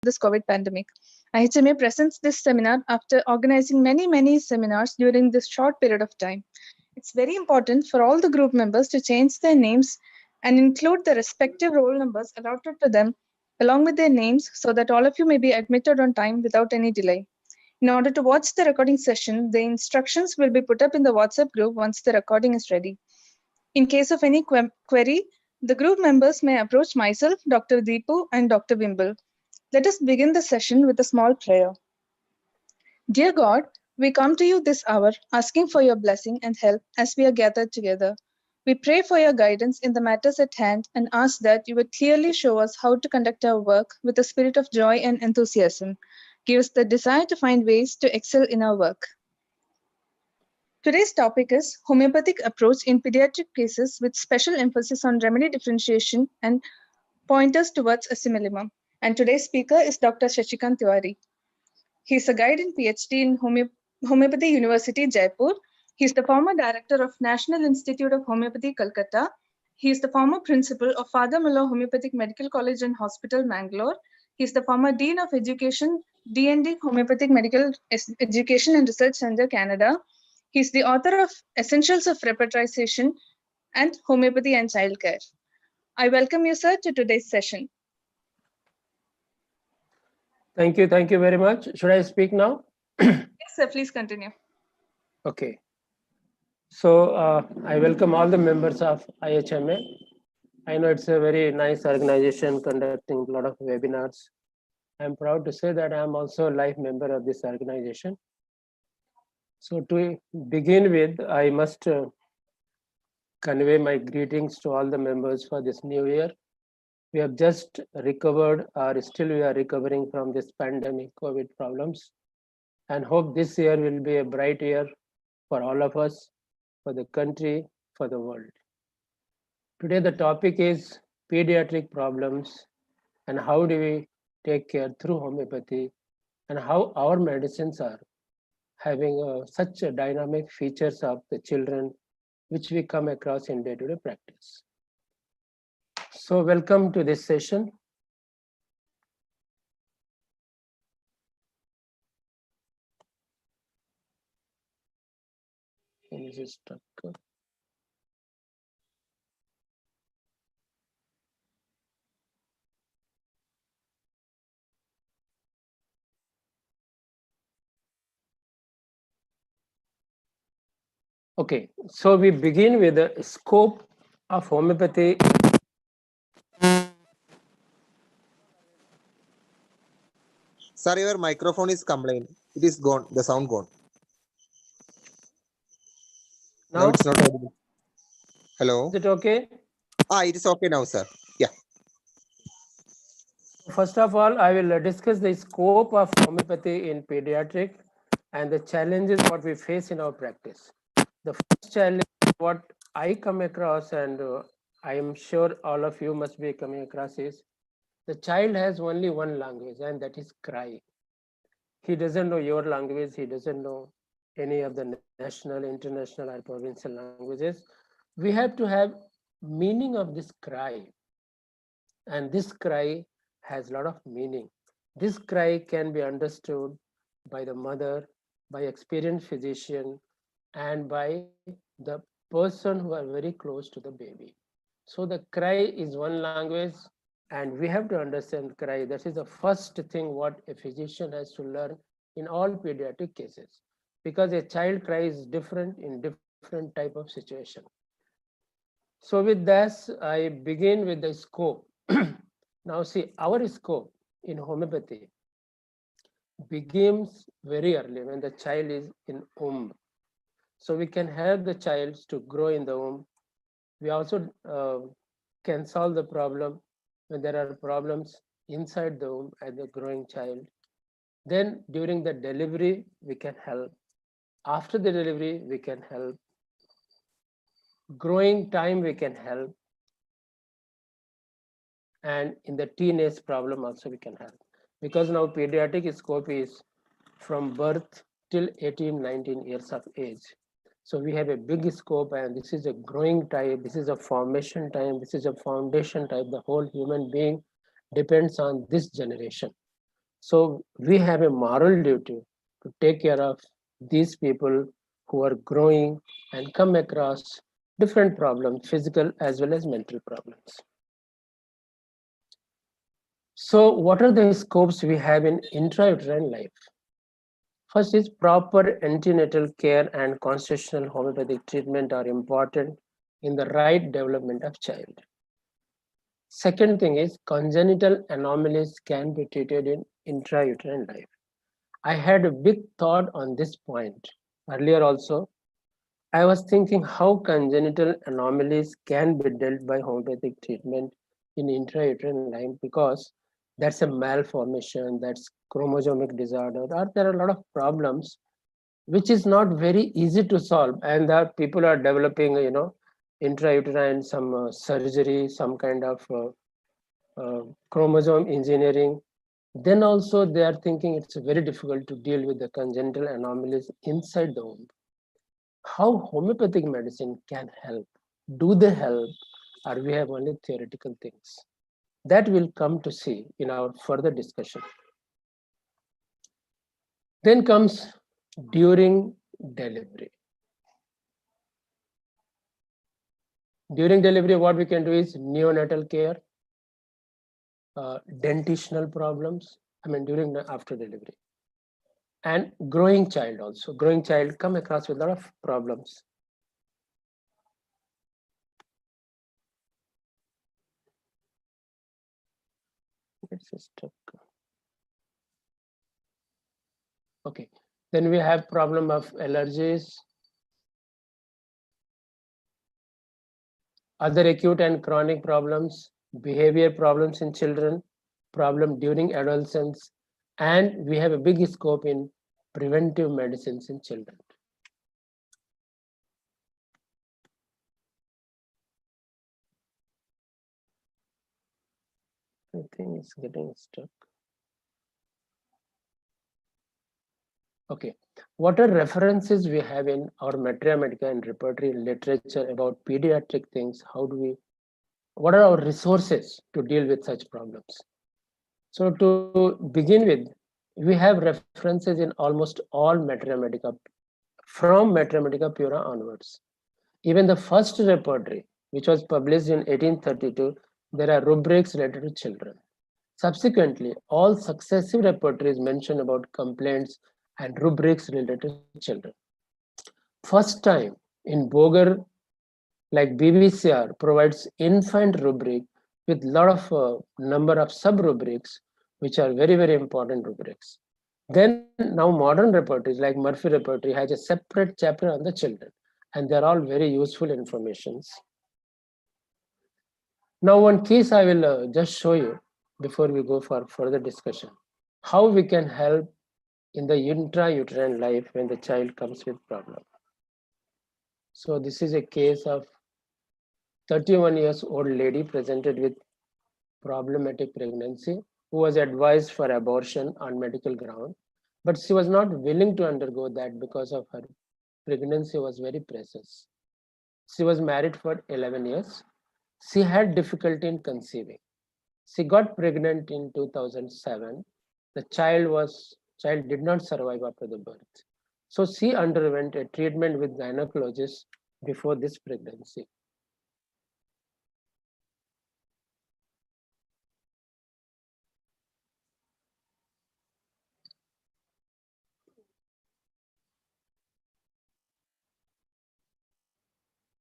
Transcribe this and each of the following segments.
this COVID pandemic. IHMA presents this seminar after organizing many seminars during this short period of time. It's very important for all the group members to change their names and include the respective roll numbers allotted to them along with their names so that all of you may be admitted on time without any delay. In order to watch the recording session, the instructions will be put up in the WhatsApp group once the recording is ready. In case of any query, the group members may approach myself, Dr. Deepu, and Dr. Wimble. Let us begin the session with a small prayer. Dear God, we come to you this hour asking for your blessing and help as we are gathered together. We pray for your guidance in the matters at hand and ask that you would clearly show us how to conduct our work with a spirit of joy and enthusiasm. Give us the desire to find ways to excel in our work. Today's topic is homeopathic approach in pediatric cases with special emphasis on remedy differentiation and pointers towards assimilimum. And today's speaker is Dr. Shashikant Tiwari. He is a guide and PhD in Homeopathy University, Jaipur. He is the former director of National Institute of Homeopathy, Calcutta. He is the former principal of Father Muller Homeopathic Medical College and Hospital, Mangalore. He is the former Dean of Education, D&D Homeopathic Medical Education and Research Center, Canada. He is the author of Essentials of Repertorization and Homeopathy and Childcare. I welcome you, sir, to today's session. Thank you very much. Should I speak now? Yes, sir, please continue. Okay. So I welcome all the members of IHMA. I know it's a very nice organization conducting a lot of webinars. I'm proud to say that I'm also a life member of this organization. So to begin with, I must convey my greetings to all the members for this new year. We have just recovered, or still we are recovering from this pandemic COVID problems, and hope this year will be a bright year for all of us, for the country, for the world. Today the topic is pediatric problems and how do we take care through homeopathy, and how our medicines are having such a dynamic features of the children which we come across in day-to-day practice. So welcome to this session. Is it stuck? Okay, so we begin with the scope of homeopathy. Sir, your microphone is complaining. It is gone. The sound gone. Now it's not audible. Hello. Is it okay? It is okay now, sir. Yeah. First of all, I will discuss the scope of homeopathy in pediatric and the challenges what we face in our practice. The first challenge what I come across, and I am sure all of you must be coming across, is the child has only one language, and that is cry. He doesn't know your language, he doesn't know any of the national, international or provincial languages. We have to have meaning of this cry, and this cry has a lot of meaning. This cry can be understood by the mother, by experienced physician, and by the person who are very close to the baby. So the cry is one language, and we have to understand cry. That is the first thing what a physician has to learn in all pediatric cases, because a child cry is different in different type of situation. So with this, I begin with the scope. Now see, our scope in homeopathy begins very early when the child is in womb. So we can help the child to grow in the womb. We also can solve the problem when there are problems inside the womb as a growing child. Then during the delivery, we can help. After the delivery, we can help. Growing time, we can help. And in the teenage problem also we can help. Because now pediatric scope is from birth till 18, 19 years of age. So we have a big scope, and this is a growing time, this is a formation time, this is a foundation time. The whole human being depends on this generation. So we have a moral duty to take care of these people who are growing and come across different problems, physical as well as mental problems. So what are the scopes we have in intrauterine life? First is proper antenatal care and constitutional homeopathic treatment are important in the right development of child. Second thing is congenital anomalies can be treated in intrauterine life. I had a big thought on this point earlier also. I was thinking how congenital anomalies can be dealt by homeopathic treatment in intrauterine life because that's a malformation, that's chromosomic disorder, or there are a lot of problems which is not very easy to solve, and that people are developing, intrauterine some surgery, some kind of chromosome engineering. Then also they are thinking it's very difficult to deal with the congenital anomalies inside the womb. How homeopathic medicine can help? Do they help, or we have only theoretical things? That will come to see in our further discussion. Then comes during delivery. During delivery, what we can do is neonatal care, dentitional problems, during after delivery. And growing child also. Growing child come across with a lot of problems. It's stuck. Okay. Then we have problem of allergies, other acute and chronic problems, behavior problems in children, problem during adolescence, and we have a big scope in preventive medicines in children. I think it's getting stuck. Okay, what are references we have in our materia medica and repertory literature about pediatric things? What are our resources to deal with such problems? So to begin with, we have references in almost all materia medica, from materia medica pura onwards. Even the first repertory, which was published in 1832, there are rubrics related to children. Subsequently, all successive repertories mention about complaints and rubrics related to children. First time in Boger, like BBCR, provides infant rubric with lot of number of sub-rubrics, which are very, very important rubrics. Then now modern repertories like Murphy repertory has a separate chapter on the children, and they're all very useful informations. Now one case I will just show you before we go for further discussion, how we can help in the intrauterine life when the child comes with problem. So this is a case of 31 years old lady presented with problematic pregnancy who was advised for abortion on medical ground, but she was not willing to undergo that because of her pregnancy was very precious. She was married for 11 years. She had difficulty in conceiving. She got pregnant in 2007. The child did not survive after the birth. So she underwent a treatment with gynecologist before this pregnancy.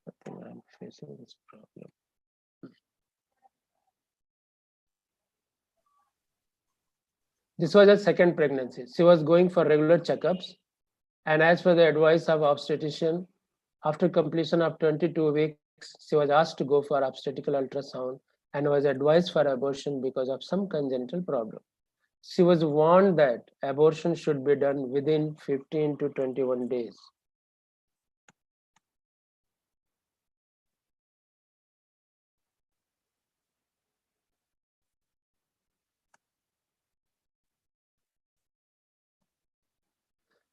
I think I'm facing this problem. This was her second pregnancy. She was going for regular checkups, and as per the advice of obstetrician, after completion of 22 weeks, she was asked to go for obstetrical ultrasound and was advised for abortion because of some congenital problem. She was warned that abortion should be done within 15 to 21 days.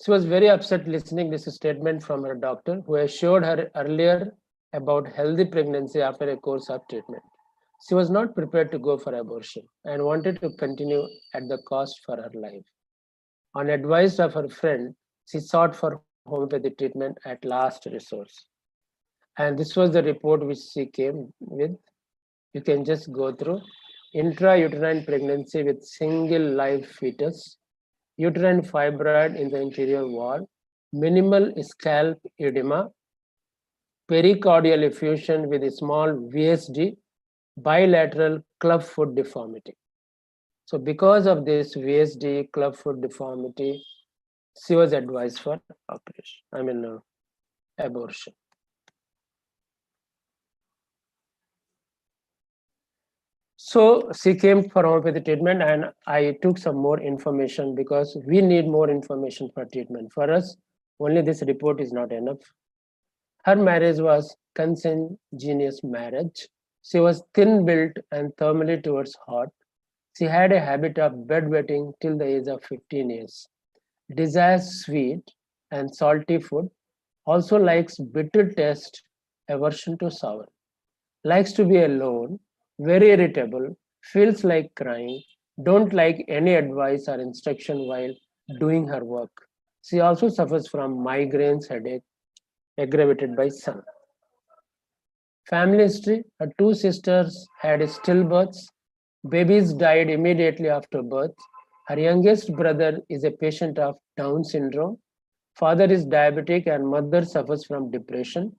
She was very upset listening this statement from her doctor, who assured her earlier about healthy pregnancy after a course of treatment. She was not prepared to go for abortion and wanted to continue at the cost for her life. On advice of her friend, she sought for homeopathy treatment at last resource. And this was the report which she came with. You can just go through intrauterine pregnancy with single live fetus, uterine fibroid in the interior wall, minimal scalp edema, pericardial effusion with a small VSD, bilateral clubfoot deformity. So because of this VSD clubfoot deformity, she was advised for operation. Abortion. So she came for homeopathy treatment, and I took some more information because we need more information for treatment. For us, only this report is not enough. Her marriage was consanguineous marriage. She was thin-built and thermally towards hot. She had a habit of bedwetting till the age of 15 years. Desires sweet and salty food. Also likes bitter taste, aversion to sour. Likes to be alone, very irritable, feels like crying, don't like any advice or instruction while doing her work. She also suffers from migraines, headache, aggravated by sun. Family history: her two sisters had stillbirths. Babies died immediately after birth. Her youngest brother is a patient of Down syndrome. Father is diabetic and mother suffers from depression.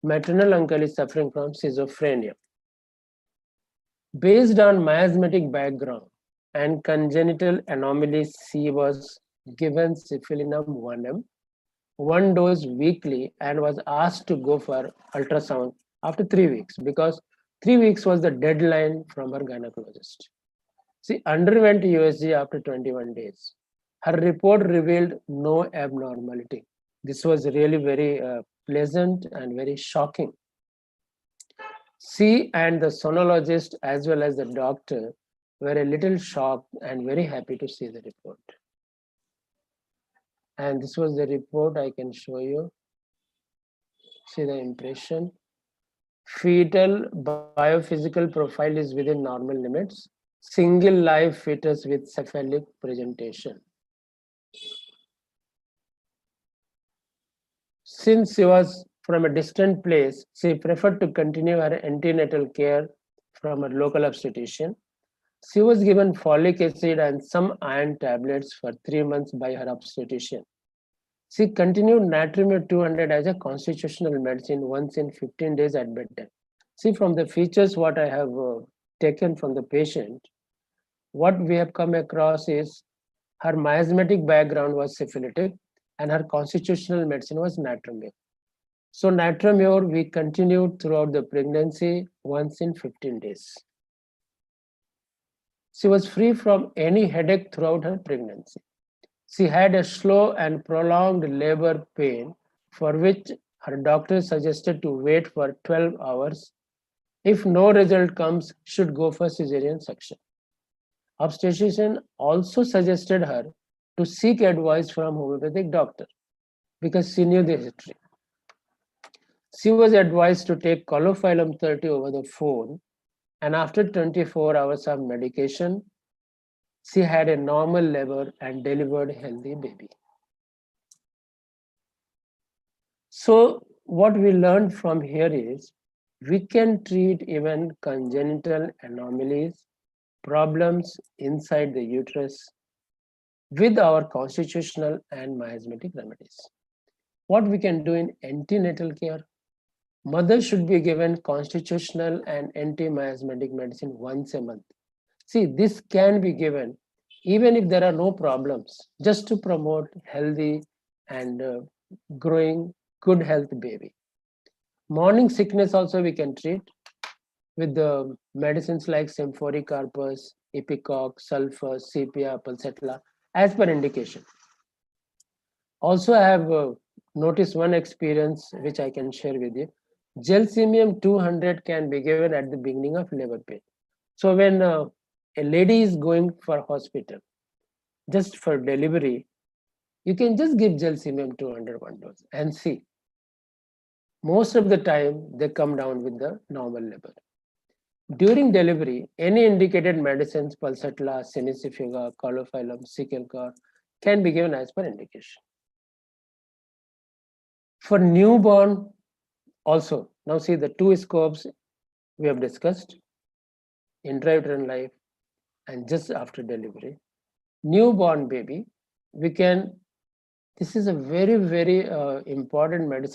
Maternal uncle is suffering from schizophrenia. Based on miasmatic background and congenital anomalies, she was given syphilinum 1M, one dose weekly, and was asked to go for ultrasound after 3 weeks because 3 weeks was the deadline from her gynecologist. She underwent USG after 21 days. Her report revealed no abnormality. This was really very pleasant and very shocking. She and the sonologist, as well as the doctor, were a little shocked and very happy to see the report. And this was the report I can show you. See the impression. Fetal biophysical profile is within normal limits. Single live fetus with cephalic presentation. Since she was from a distant place, she preferred to continue her antenatal care from her local obstetrician. She was given folic acid and some iron tablets for 3 months by her obstetrician. She continued natrium 200 as a constitutional medicine once in 15 days at bedtime. See, from the features what I have taken from the patient, what we have come across is her miasmatic background was syphilitic and her constitutional medicine was natrium. So natrium we continued throughout the pregnancy once in 15 days. She was free from any headache throughout her pregnancy. She had a slow and prolonged labor pain for which her doctor suggested to wait for 12 hours. If no result comes, should go for cesarean section. Obstetrician also suggested her to seek advice from homeopathic doctor because she knew the history. She was advised to take Colophylum 30 over the phone, and after 24 hours of medication, she had a normal labor and delivered a healthy baby. So what we learned from here is we can treat even congenital anomalies, problems inside the uterus with our constitutional and miasmatic remedies. What we can do in antenatal care: mother should be given constitutional and anti-miasmatic medicine once a month. See, this can be given even if there are no problems, just to promote healthy and growing good health baby. Morning sickness also we can treat with the medicines like Symphoricarpus, Ipecac, Sulfur, Sepia, Pulsatilla, as per indication. Also, I have noticed one experience which I can share with you. Gelsemium 200 can be given at the beginning of labor pain. So when a lady is going for hospital just for delivery, you can just give Gelsemium 200 one dose and see. Most of the time they come down with the normal labor. During delivery, any indicated medicines, pulsatilla, sinicifera, cauliflorum, Cicalcar, can be given as per indication. For newborn, also, now see the two scopes we have discussed, intrauterine life and just after delivery. Newborn baby, we can, this is a very, very important medicine